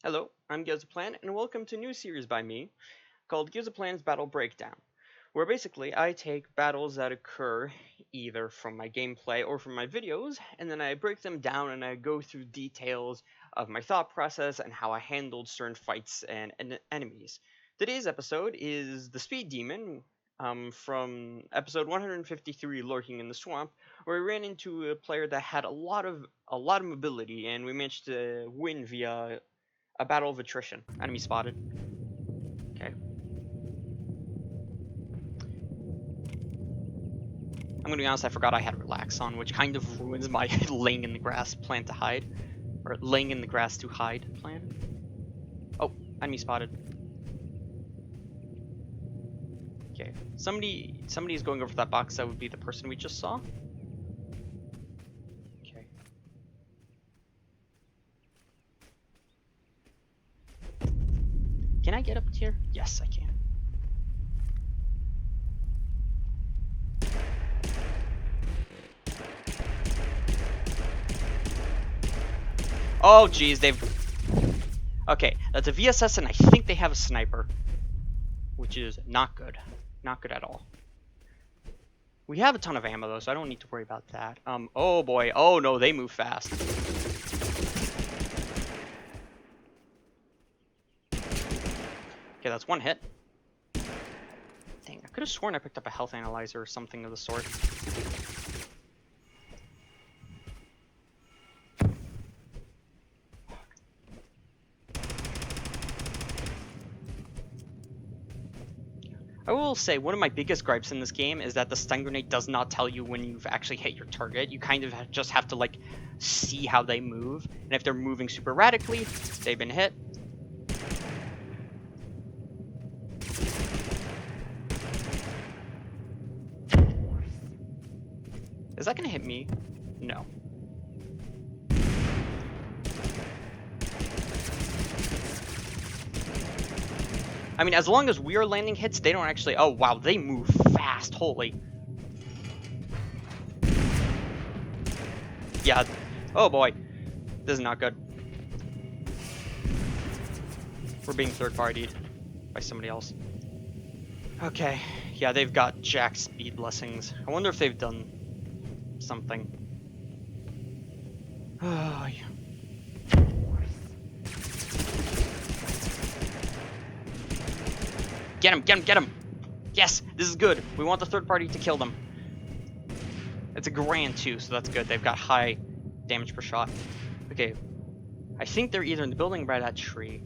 Hello, I'm Gizaplan, and welcome to a new series by me called Gizaplan's Battle Breakdown, where basically I take battles that occur either from my gameplay or from my videos, and then I break them down and I go through details of my thought process and how I handled certain fights and enemies. Today's episode is the Speed Demon, from episode 153, Lurking in the Swamp, where we ran into a player that had a lot of mobility, and we managed to win via a battle of attrition. Enemy spotted. Okay. I'm gonna be honest, I forgot I had relax on, which kind of ruins my laying in the grass plan to hide. Or laying in the grass to hide plan. Oh, enemy spotted. Okay. Somebody is going over that box. That would be the person we just saw. Okay. Can I get up here? Yes, I can. Oh, geez, they've... Okay, that's a VSS, and I think they have a sniper. Which is not good. Not good at all. We have a ton of ammo, though, so I don't need to worry about that. Oh boy. Oh no, they move fast. Okay, that's one hit. Dang, I could have sworn I picked up a health analyzer or something of the sort. I will say, one of my biggest gripes in this game is that the stun grenade does not tell you when you've actually hit your target. You kind of just have to, like, see how they move. And if they're moving super radically, they've been hit. Is that gonna hit me? No. I mean, as long as we are landing hits, they don't actually... Oh, wow, they move fast. Holy. Yeah. Oh, boy. This is not good. We're being third-partied by somebody else. Okay. Yeah, they've got jack speed blessings. I wonder if they've done something. Oh, yeah. Get him, get him, get him! Yes, this is good. We want the third party to kill them. It's a grand too, so that's good. They've got high damage per shot. Okay, I think they're either in the building or by that tree.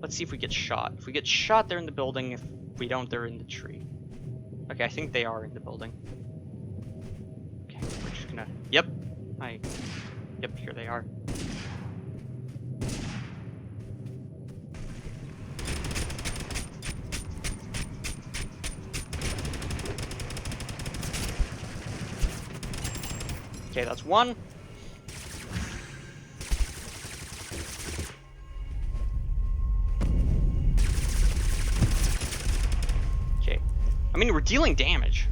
Let's see if we get shot. If we get shot, they're in the building. If we don't, they're in the tree. Okay, I think they are in the building. Okay, we're just gonna... Yep. Yep, here they are. Okay, that's one. Okay. I mean, we're dealing damage.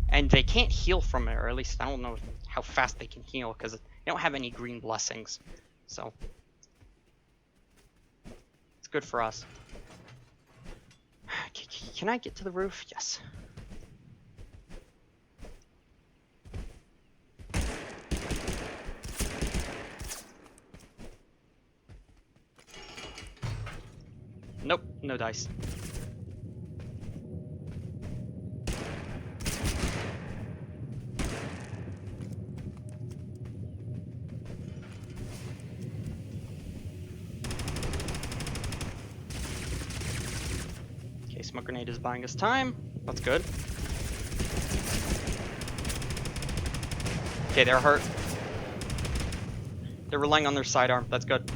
And they can't heal from it, or at least I don't know how fast they can heal, because they don't have any green blessings. So, it's good for us. Can I get to the roof? Yes. Nope, no dice. Okay, smoke grenade is buying us time. That's good. Okay, they're hurt. They're relying on their sidearm. That's good.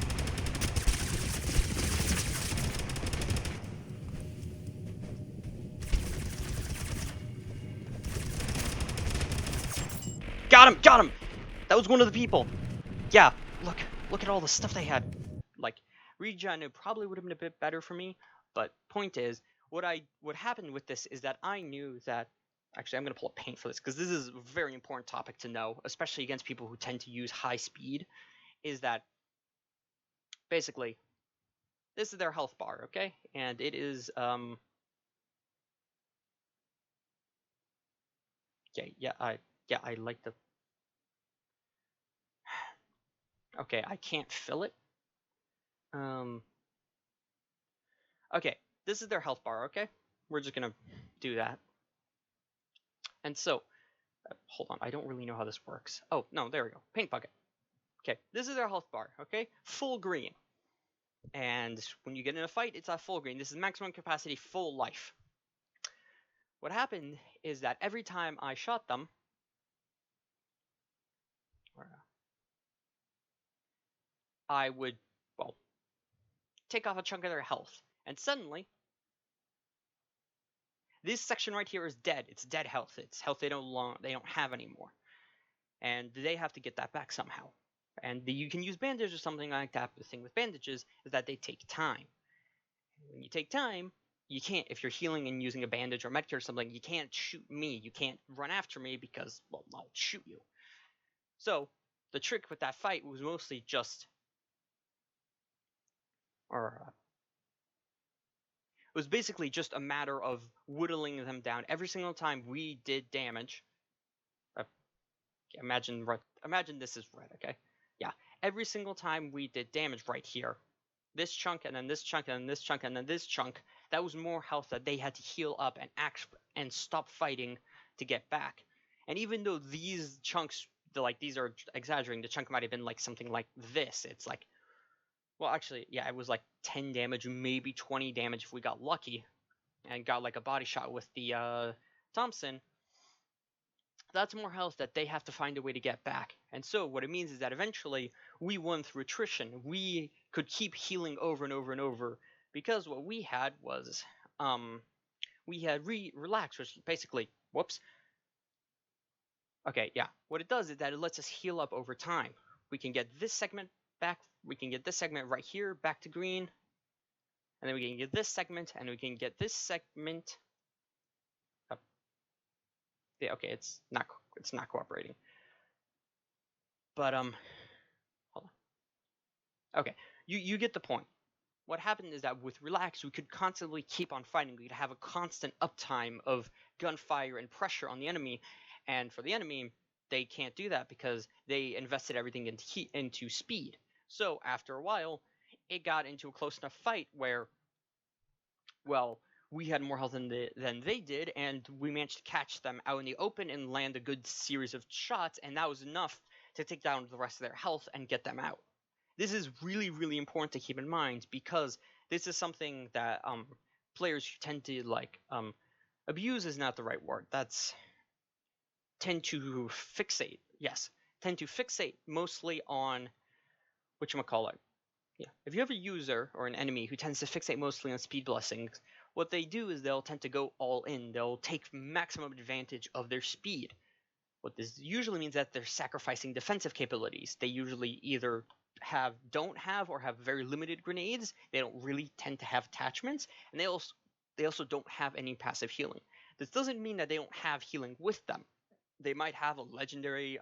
Got him! Got him! That was one of the people. Yeah, look at all the stuff they had. Like, regen, it probably would have been a bit better for me, but point is, what happened with this is that I knew that Actually, I'm going to pull up paint for this because this is a very important topic to know, especially against people who tend to use high speed, is that basically this is their health bar, okay? And it is, I like the, okay, I can't fill it. Okay, this is their health bar, okay? We're just going to do that. And so, hold on, I don't really know how this works. Oh, no, there we go. Paint bucket. Okay, this is their health bar, okay? Full green. And when you get in a fight, it's at full green. This is maximum capacity, full life. What happened is that every time I shot them, I would, well, take off a chunk of their health. And suddenly, this section right here is dead. It's dead health. It's health they don't have anymore. And they have to get that back somehow. And you can use bandage or something like that. But the thing with bandages is that they take time. When you take time, you can't, if you're healing and using a bandage or medkit or something, you can't shoot me. You can't run after me because, well, I'll shoot you. So the trick with that fight was mostly just, it was basically just a matter of whittling them down. Every single time we did damage, imagine this is red, okay? Yeah, every single time we did damage right here, this chunk and then this chunk and then this chunk and then this chunk, that was more health that they had to heal up and stop fighting to get back. And even though these chunks, these are exaggerating, the chunk might have been like something like this. It's like, well, actually, yeah, it was like 10 damage, maybe 20 damage if we got lucky and got like a body shot with the Thompson. That's more health that they have to find a way to get back. And so what it means is that eventually we won through attrition. We could keep healing over and over and over because what we had was we had relax, which basically, whoops. Okay, yeah. What it does is that it lets us heal up over time. We can get this segment back. We can get this segment right here back to green. And then we can get this segment, and we can get this segment. Yeah, okay, it's not cooperating. But hold on. Okay, you get the point. What happened is that with relax, we could constantly keep on fighting. We'd have a constant uptime of gunfire and pressure on the enemy, and for the enemy, they can't do that because they invested everything into speed. So after a while, it got into a close enough fight where, well, we had more health than they did, and we managed to catch them out in the open and land a good series of shots, and that was enough to take down the rest of their health and get them out. This is really, really important to keep in mind because this is something that players who tend to abuse is not the right word. That's tend to fixate. Yes, tend to fixate mostly on whatchamacallit. Yeah, if you have a user or an enemy who tends to fixate mostly on speed blessings, what they do is they'll tend to go all in. They'll take maximum advantage of their speed. What this usually means that they're sacrificing defensive capabilities. They usually either don't have or have very limited grenades. They don't really tend to have attachments, and they also don't have any passive healing. This doesn't mean that they don't have healing with them. They might have a legendary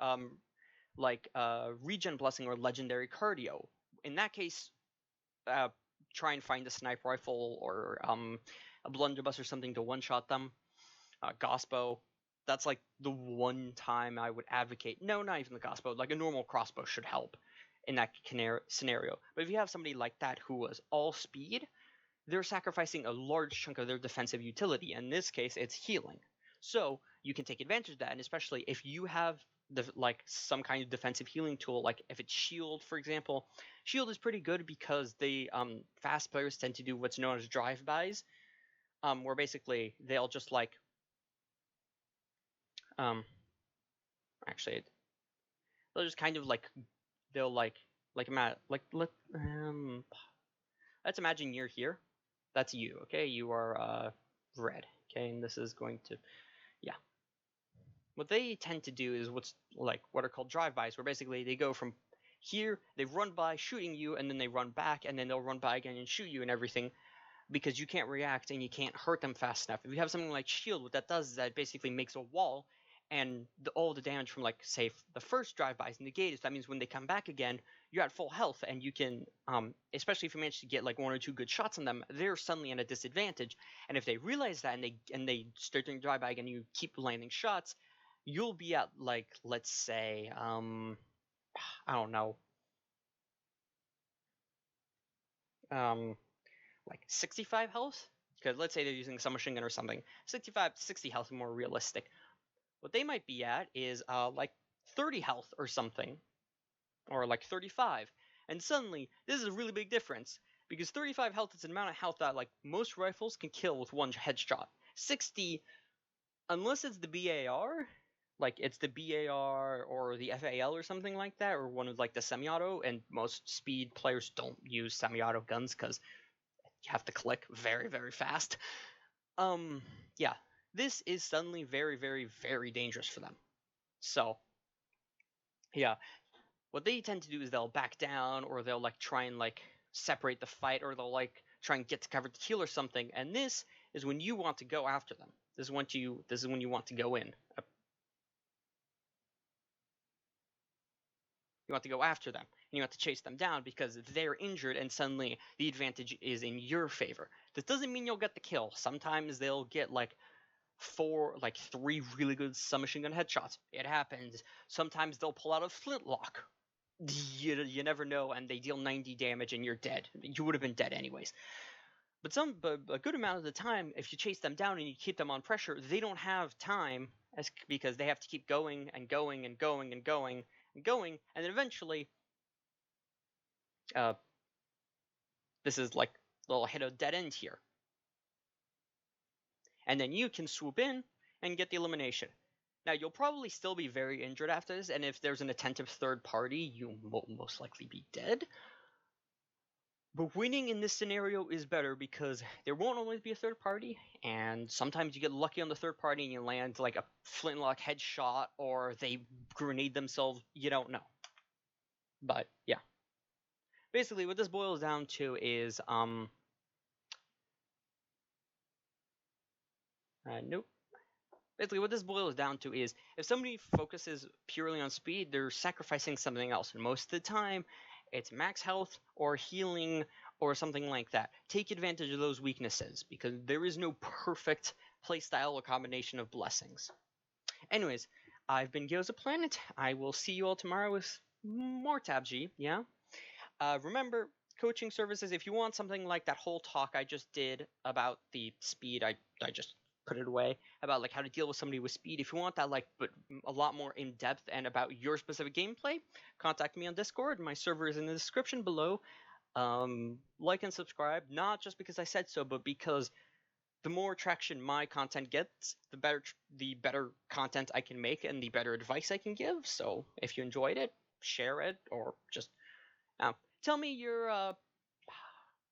regen blessing or legendary cardio. In that case, try and find a sniper rifle or a blunderbuss or something to one-shot them. Gosbow, that's like the one time I would advocate. No, not even the Gosbow. Like a normal crossbow should help in that scenario. But if you have somebody like that who was all speed, they're sacrificing a large chunk of their defensive utility. In this case, it's healing. So you can take advantage of that, and especially if you have some kind of defensive healing tool, like if it's shield, for example. Shield is pretty good because they fast players tend to do what's known as drive-bys, where basically they'll just actually they'll just kind of let's imagine you're here. That's you, okay? You are red, okay? And this is going to, yeah. What they tend to do is what are called drive-bys, where basically they go from here, they run by shooting you, and then they run back, and then they'll run by again and shoot you and everything. because you can't react and you can't hurt them fast enough. If you have something like shield, what that does is that it basically makes a wall, and all the damage from, like, say, the first drive-by is negated. So that means when they come back again, you're at full health, and you can, especially if you manage to get like 1 or 2 good shots on them, they're suddenly at a disadvantage. And if they realize that and they start doing drive-by again, and you keep landing shots, you'll be at, like, let's say, I don't know, like 65 health. Because let's say they're using a submachine gun or something, 65 to 60 health is more realistic. What they might be at is like 30 health or something, or like 35. And suddenly, this is a really big difference, because 35 health is an amount of health that, like, most rifles can kill with 1 headshot. 60, unless it's the BAR, like it's the BAR or the FAL or something like that, or one of like the semi-auto, and most speed players don't use semi-auto guns because you have to click very, very fast. Yeah, this is suddenly very, very, very dangerous for them. So, yeah, what they tend to do is they'll back down, or they'll like try and like separate the fight, or they'll like try and get to cover to kill or something. And this is when you want to go after them. This is when you want to go in. You want to go after them, and you have to chase them down because they're injured, and suddenly the advantage is in your favor. This doesn't mean you'll get the kill. Sometimes they'll get like 3 really good submachine gun headshots. It happens. Sometimes they'll pull out a flintlock. You never know, and they deal 90 damage and you're dead. You would have been dead anyways. But a good amount of the time, if you chase them down and you keep them on pressure, they don't have time, because they have to keep going and going and going and going and going, and then eventually, this is like they'll hit a dead end here, and then you can swoop in and get the elimination. Now, you'll probably still be very injured after this, and if there's an attentive third party, you will most likely be dead. But winning in this scenario is better because there won't always be a third party, and sometimes you get lucky on the third party and you land like a flintlock headshot, or they grenade themselves. You don't know. But yeah, basically what this boils down to is nope. Basically, what this boils down to is if somebody focuses purely on speed, they're sacrificing something else. And most of the time, it's max health or healing or something like that. Take advantage of those weaknesses, because there is no perfect playstyle or combination of blessings. Anyways, I've been GeozaPlanet. I will see you all tomorrow with more TabG, yeah? Remember, coaching services, if you want something like that whole talk I just did about the speed, I just put it away, about like how to deal with somebody with speed. If you want that, like, but a lot more in depth and about your specific gameplay, contact me on Discord. My server is in the description below. Like and subscribe, not just because I said so, but because the more traction my content gets, the better content I can make and the better advice I can give. So if you enjoyed it, share it, or just tell me your I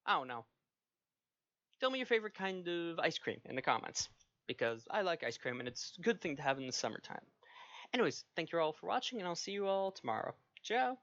don't know. Tell me your favorite kind of ice cream in the comments, because I like ice cream and it's a good thing to have in the summertime. Anyways, thank you all for watching, and I'll see you all tomorrow. Ciao!